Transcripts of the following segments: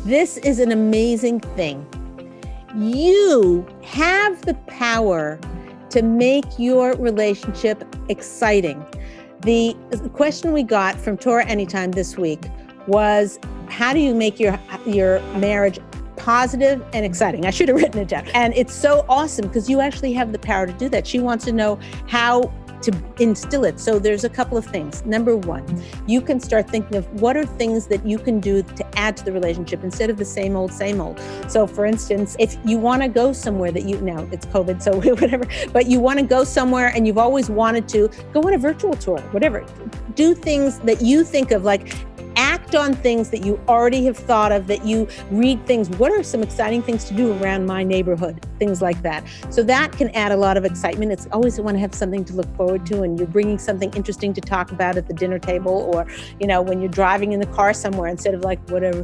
This is an amazing thing. You have the power to make your relationship exciting. The question we got from Torah Anytime this week was, how do you make your marriage positive and exciting? I should have written it down. And it's so awesome because you actually have the power to do that. She wants to know how to instill it. So there's a couple of things. Number one, you can start thinking of what are things that you can do to add to the relationship instead of the same old, same old. So for instance, if you want to go somewhere that now it's COVID, so whatever, but you want to go somewhere and you've always wanted to go on a virtual tour, whatever, do things that you think of, like act on things that you already have thought of, that you read things. What are some exciting things to do around my neighborhood? Things like that. So that can add a lot of excitement. It's always want to have something to look forward to, and you're bringing something interesting to talk about at the dinner table, or, when you're driving in the car somewhere, instead of like, whatever,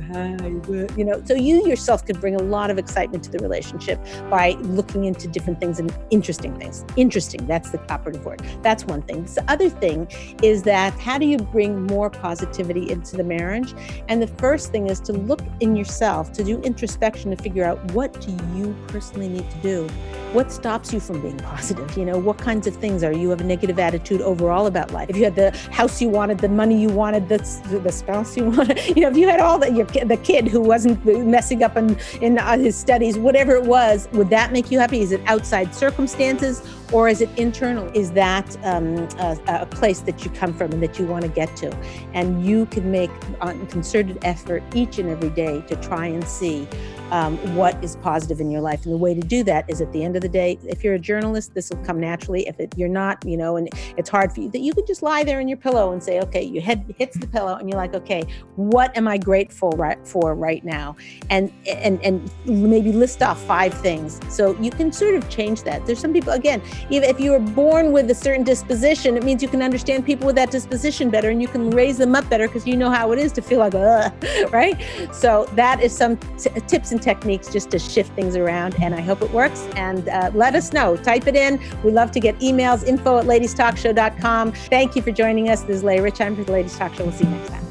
so you yourself could bring a lot of excitement to the relationship by looking into different things and interesting things. Interesting, that's the operative word. That's one thing. The other thing is that how do you bring more positivity into the marriage? And the first thing is to look in yourself, to do introspection, to figure out, what do you personally need to do? What stops you from being positive? What kinds of things are you have a negative attitude overall about life? If you had the house you wanted, the money you wanted, the spouse you wanted, if you had all the kid who wasn't messing up in his studies, whatever it was, would that make you happy? Is it outside circumstances, or is it internal? Is that a place that you come from and that you want to get to? And you can make a concerted effort each and every day to try and see what is positive in your life. And the way to do that is, at the end of the day, if you're a journalist, this will come naturally. If you're not, and it's hard for you, that you could just lie there in your pillow and say, okay, your head hits the pillow and you're like, okay, what am I grateful for right now? And maybe list off 5 things. So you can sort of change that. There's some people, again, even if you were born with a certain disposition, it means you can understand people with that disposition better, and you can raise them up better because you know how it is to feel like, right? So that is some tips and techniques just to shift things around, and I hope it works. And let us know. Type it in. We love to get emails, info@ladiestalkshow.com. Thank you for joining us. This is Leah Richeimer for the Ladies Talk Show. We'll see you next time.